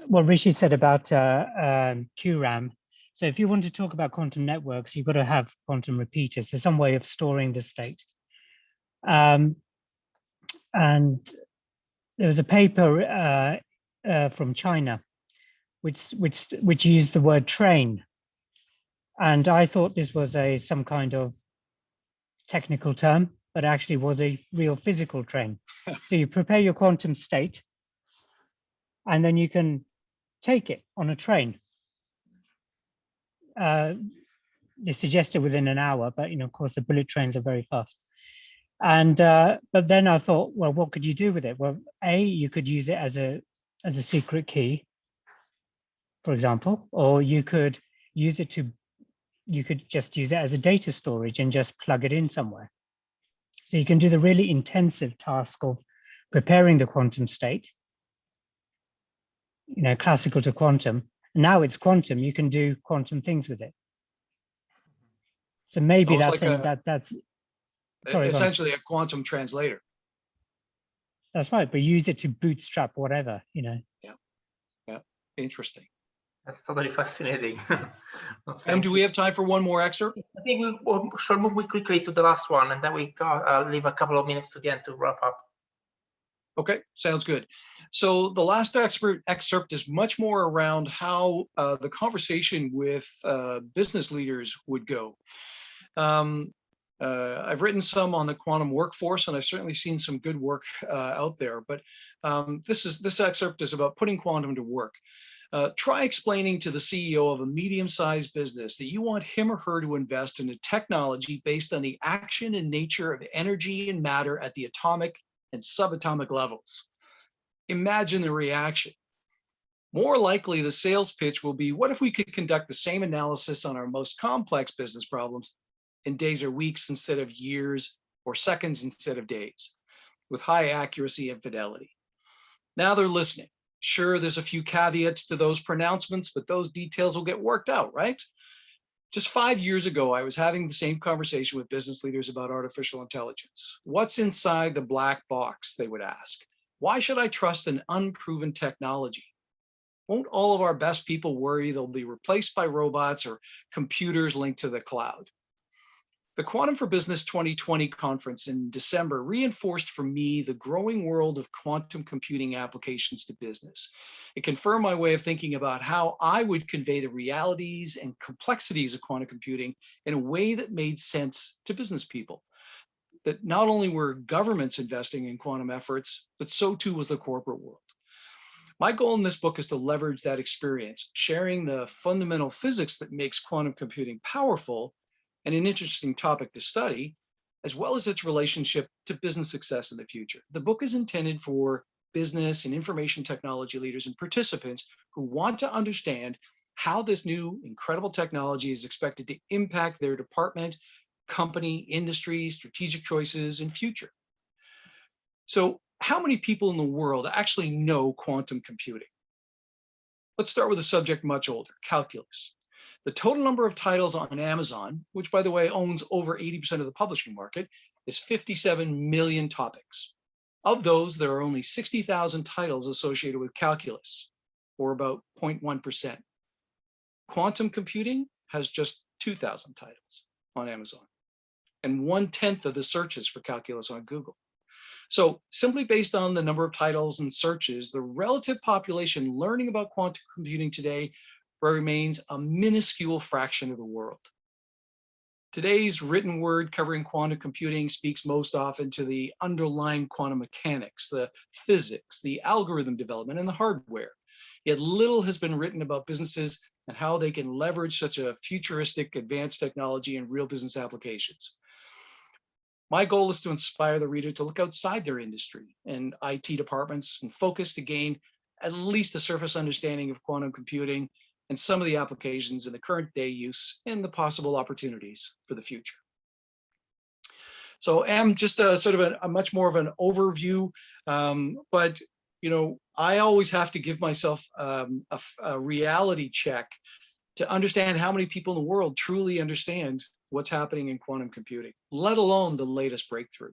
What Rishi said about QRAM. So if you want to talk about quantum networks, you've got to have quantum repeaters. So some way of storing the state. And there was a paper from China, which used the word train. And I thought this was some kind of technical term, but actually was a real physical train. So you prepare your quantum state, and then you can take it on a train. They suggested within an hour, but of course the bullet trains are very fast. And but then I thought, well, what could you do with it? Well, you could use it as a secret key, for example, or you could use it you could just use it as a data storage and just plug it in somewhere. So you can do the really intensive task of preparing the quantum state, classical to quantum. Now it's quantum, you can do quantum things with it. So maybe that's sorry, essentially a quantum translator. That's right, but use it to bootstrap whatever, Yeah, interesting. That's totally fascinating. And do we have time for one more excerpt? I think we shall move quickly to the last one, and then we leave a couple of minutes to the end to wrap up. Okay, sounds good. So the last excerpt is much more around how the conversation with business leaders would go. I've written some on the quantum workforce, and I've certainly seen some good work out there. But this excerpt is about putting quantum to work. Try explaining to the CEO of a medium-sized business that you want him or her to invest in a technology based on the action and nature of energy and matter at the atomic and subatomic levels. Imagine the reaction. More likely, the sales pitch will be, what if we could conduct the same analysis on our most complex business problems in days or weeks instead of years, or seconds instead of days, with high accuracy and fidelity? Now they're listening. Sure, there's a few caveats to those pronouncements, but those details will get worked out, right? Just 5 years ago, I was having the same conversation with business leaders about artificial intelligence. What's inside the black box, they would ask. Why should I trust an unproven technology? Won't all of our best people worry they'll be replaced by robots or computers linked to the cloud? The Quantum for Business 2020 conference in December reinforced for me the growing world of quantum computing applications to business. It confirmed my way of thinking about how I would convey the realities and complexities of quantum computing in a way that made sense to business people. That not only were governments investing in quantum efforts, but so too was the corporate world. My goal in this book is to leverage that experience, sharing the fundamental physics that makes quantum computing powerful and an interesting topic to study, as well as its relationship to business success in the future. The book is intended for business and information technology leaders and participants who want to understand how this new incredible technology is expected to impact their department, company, industry, strategic choices, and future. So how many people in the world actually know quantum computing? Let's start with a subject much older, calculus. The total number of titles on Amazon, which by the way owns over 80% of the publishing market, is 57 million topics. Of those, there are only 60,000 titles associated with calculus, or about 0.1%. Quantum computing has just 2,000 titles on Amazon, and 1/10 of the searches for calculus on Google. So simply based on the number of titles and searches, the relative population learning about quantum computing today remains a minuscule fraction of the world. Today's written word covering quantum computing speaks most often to the underlying quantum mechanics, the physics, the algorithm development, and the hardware. yet little has been written about businesses and how they can leverage such a futuristic advanced technology in real business applications. My goal is to inspire the reader to look outside their industry and IT departments and focus to gain at least a surface understanding of quantum computing and some of the applications in the current day use and the possible opportunities for the future. So just a sort of a much more of an overview, but I always have to give myself a reality check to understand how many people in the world truly understand what's happening in quantum computing, let alone the latest breakthrough.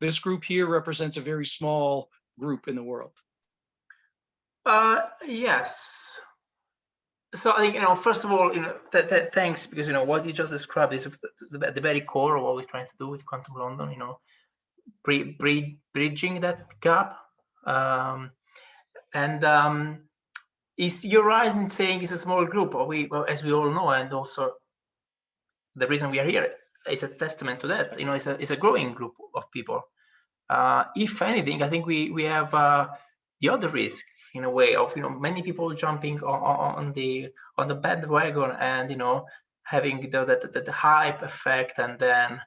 This group here represents a very small group in the world. Yes. So I think, first of all, thanks, because, what you just described is the very core of what we're trying to do with Quantum London, bridging that gap. Is you're right in saying it's a small group, as we all know, and also the reason we are here is a testament to that. It's a growing group of people. If anything, I think we have the other risk, in a way, of many people jumping on the bandwagon and having the hype effect, and then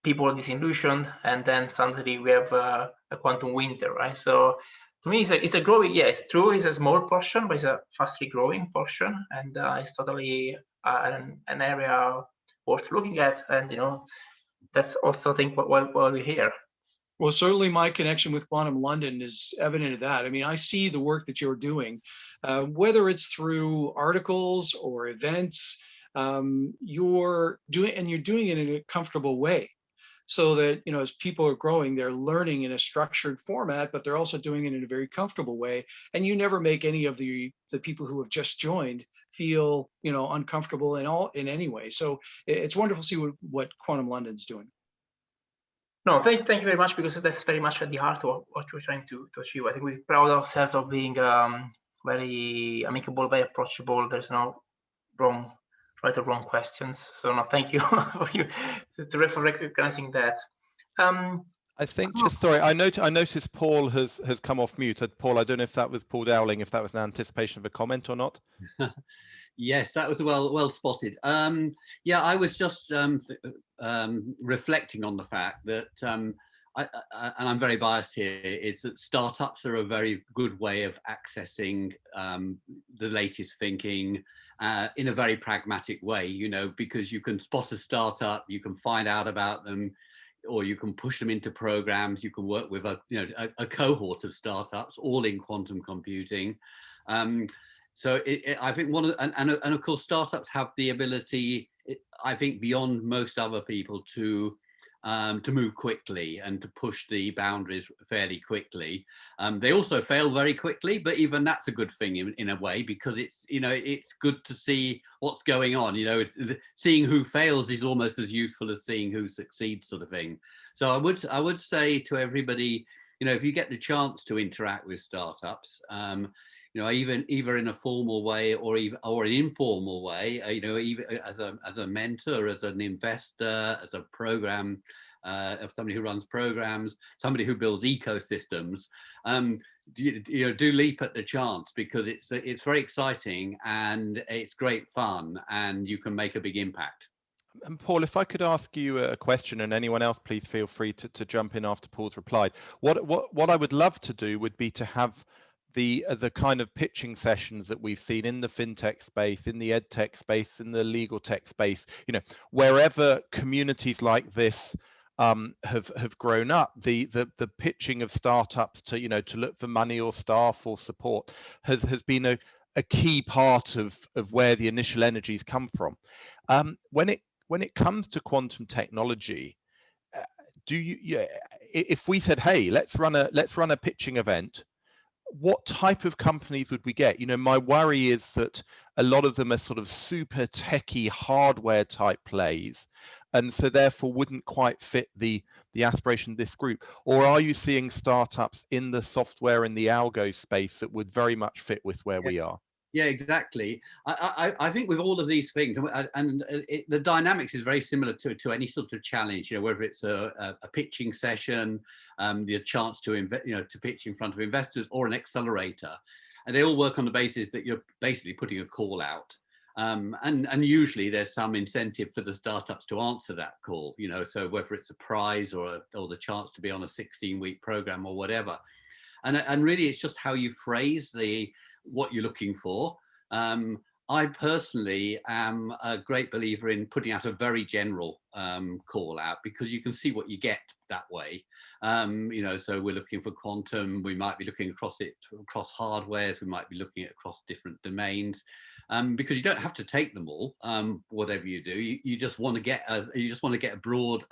people are disillusioned, and then suddenly we have a quantum winter, right? So to me, it's a growing. Yes, true, it's a small portion, but it's a fastly growing portion, and it's totally an area worth looking at, and that's also, I think, what we're here. Well, certainly my connection with Quantum London is evident of that. I mean, I see the work that you're doing, whether it's through articles or events, you're doing it in a comfortable way, so that, as people are growing, they're learning in a structured format, but they're also doing it in a very comfortable way. And you never make any of the people who have just joined feel, uncomfortable in any way. So it's wonderful to see what Quantum London's doing. No, thank you very much, because that's very much at the heart of what we're trying to achieve. I think we're proud ourselves of being very amicable, very approachable. There's no right or wrong questions. So no, thank you for recognizing that. I think, sorry, I noticed Paul has come off mute. Paul, I don't know if that was Paul Dowling, if that was an anticipation of a comment or not. Yes, that was well spotted. Yeah, I was just reflecting on the fact that, and I'm very biased here, is that startups are a very good way of accessing the latest thinking in a very pragmatic way, because you can spot a startup, you can find out about them, or you can push them into programs. You can work with a cohort of startups, all in quantum computing. So I think and of course, startups have the ability, I think, beyond most other people to move quickly and to push the boundaries fairly quickly. They also fail very quickly, but even that's a good thing in a way, because it's good to see what's going on. Seeing who fails is almost as useful as seeing who succeeds, sort of thing. So I would say to everybody, if you get the chance to interact with startups, even either in a formal way or an informal way, even as a mentor, as an investor, as a program, somebody who runs programs, somebody who builds ecosystems, do leap at the chance, because it's very exciting and it's great fun, and you can make a big impact. And Paul, if I could ask you a question, and anyone else, please feel free to jump in after Paul's replied. What I would love to do would be to have the kind of pitching sessions that we've seen in the fintech space, in the ed tech space, in the legal tech space, wherever communities like this have grown up, the pitching of startups to look for money or staff or support has been a key part of where the initial energies come from. When it comes to quantum technology, if we said, hey, let's run a pitching event, what type of companies would we get? My worry is that a lot of them are sort of super techie hardware type plays, and so therefore wouldn't quite fit the aspiration of this group. Or are you seeing startups in the software and the algo space that would very much fit with where we are? Yeah, exactly. I think with all of these things, the dynamics is very similar to any sort of challenge. Whether it's a pitching session, the chance to to pitch in front of investors, or an accelerator, and they all work on the basis that you're basically putting a call out. And usually there's some incentive for the startups to answer that call. So whether it's a prize or the chance to be on a 16-week program or whatever, and really it's just how you phrase what you're looking for. I personally am a great believer in putting out a very general call out, because you can see what you get that way. So we're looking for quantum, we might be looking across hardwares, we might be looking at across different domains, because you don't have to take them all. Whatever you do, you just want to get a broad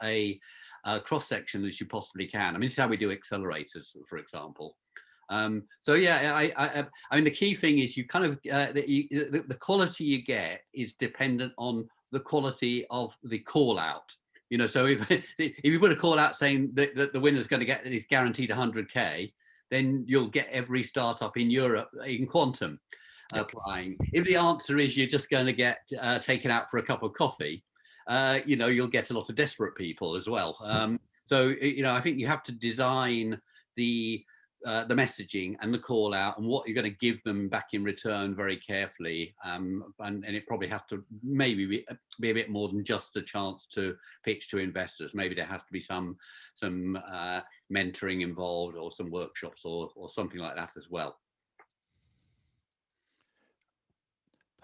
cross section as you possibly can. I mean, this is how we do accelerators, for example. So yeah, I mean, the key thing is you kind of the quality you get is dependent on the quality of the call out. So if you put a call out saying that the winner's going to get is guaranteed 100K, then you'll get every startup in Europe in quantum applying. If the answer is you're just going to get taken out for a cup of coffee, you'll get a lot of desperate people as well. So I think you have to design the messaging and the call out and what you're going to give them back in return very carefully, and it probably has to maybe be a bit more than just a chance to pitch to investors. Maybe there has to be some mentoring involved, or some workshops, or something like that as well.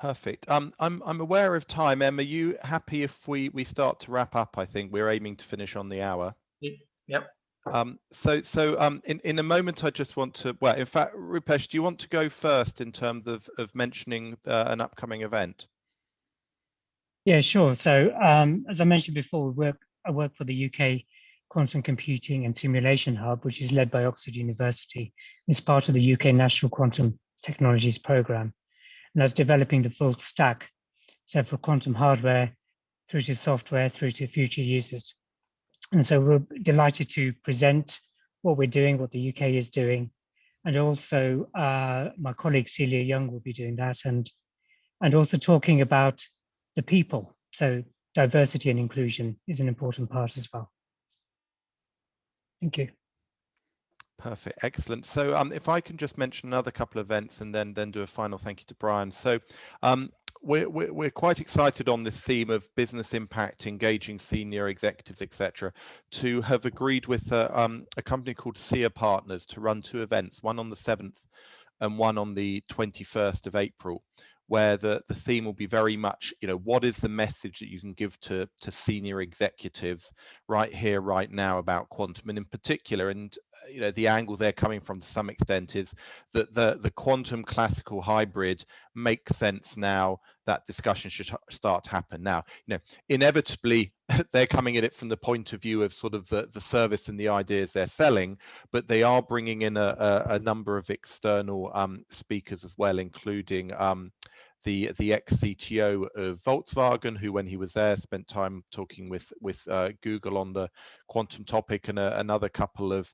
Perfect. I'm aware of time. Em, are you happy if we start to wrap up? I think we're aiming to finish on the hour. Yep. In a moment, I just want to, well, in fact, Rupesh, do you want to go first in terms of mentioning an upcoming event? Yeah, sure. So as I mentioned before, I work for the UK Quantum Computing and Simulation Hub, which is led by Oxford University. It's part of the UK National Quantum Technologies Programme, and that's developing the full stack, so for quantum hardware through to software, through to future users. And so we're delighted to present what we're doing, what the UK is doing, and also my colleague Celia Young will be doing that, and also talking about the people. So diversity and inclusion is an important part as well. Thank you. Perfect, excellent. So if I can just mention another couple of events and then do a final thank you to Brian. So we're quite excited on this theme of business impact, engaging senior executives, etc., to have agreed with a company called SEA Partners to run 2 events, one on the 7th and one on the 21st of April, where the theme will be very much, what is the message that you can give to senior executives right here, right now about quantum, and in particular, and the angle they're coming from to some extent is that the quantum classical hybrid makes sense now. That discussion should start to happen now. Inevitably they're coming at it from the point of view of sort of the service and the ideas they're selling, but they are bringing in a number of external speakers as well, including the ex-CTO of Volkswagen, who, when he was there, spent time talking with Google on the quantum topic, and another couple of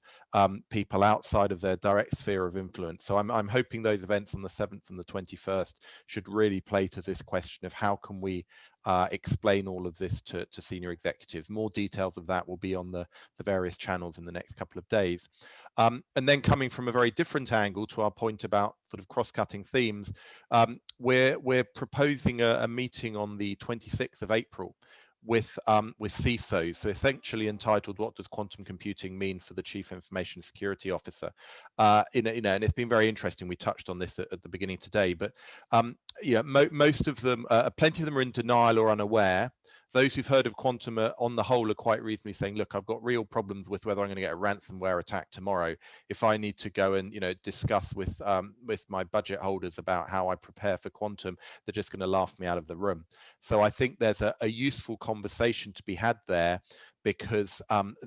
people outside of their direct sphere of influence. So I'm hoping those events on the 7th and the 21st should really play to this question of how can we explain all of this to senior executives. More details of that will be on the various channels in the next couple of days. And then coming from a very different angle to our point about sort of cross-cutting themes, we're proposing a meeting on the 26th of April with CISOs, so essentially entitled "What does quantum computing mean for the Chief Information Security Officer?" And it's been very interesting. We touched on this at the beginning today, but most of them, plenty of them, are in denial or unaware. Those who've heard of quantum on the whole are quite reasonably saying, look, I've got real problems with whether I'm going to get a ransomware attack tomorrow. If I need to go and discuss with my budget holders about how I prepare for quantum, they're just going to laugh me out of the room. So I think there's a useful conversation to be had there, because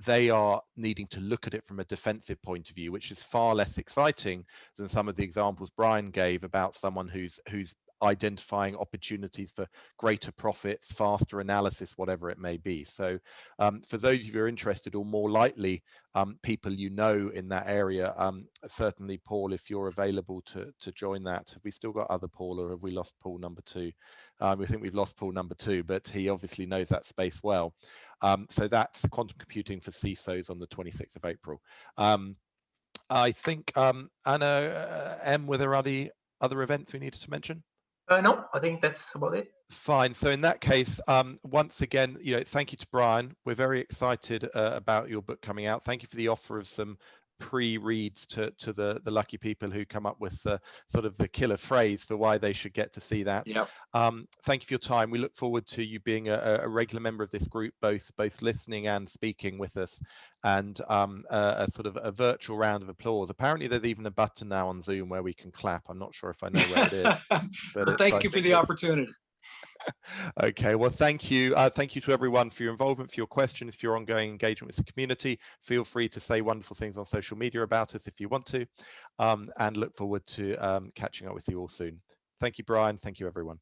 they are needing to look at it from a defensive point of view, which is far less exciting than some of the examples Brian gave about someone who's identifying opportunities for greater profits, faster analysis, whatever it may be. So for those of you who are interested, or more likely people you know in that area, certainly Paul, if you're available to join that. Have we still got other Paul, or have we lost Paul number 2? We think we've lost Paul number 2, but he obviously knows that space well. So that's quantum computing for CISOs on the 26th of April. I think, Anna, M, were there other events we needed to mention? No, I think that's about it. Fine. So in that case, once again, thank you to Brian. We're very excited about your book coming out. Thank you for the offer of some pre-reads to the lucky people who come up with sort of the killer phrase for why they should get to see that. Yep. Thank you for your time. We look forward to you being a regular member of this group, both listening and speaking with us, and a sort of a virtual round of applause. Apparently there's even a button now on Zoom where we can clap. I'm not sure if I know where it is. But thank you for the opportunity. Okay, well, thank you. Thank you to everyone for your involvement, for your questions, for your ongoing engagement with the community. Feel free to say wonderful things on social media about us if you want to, and look forward to catching up with you all soon. Thank you, Brian. Thank you, everyone.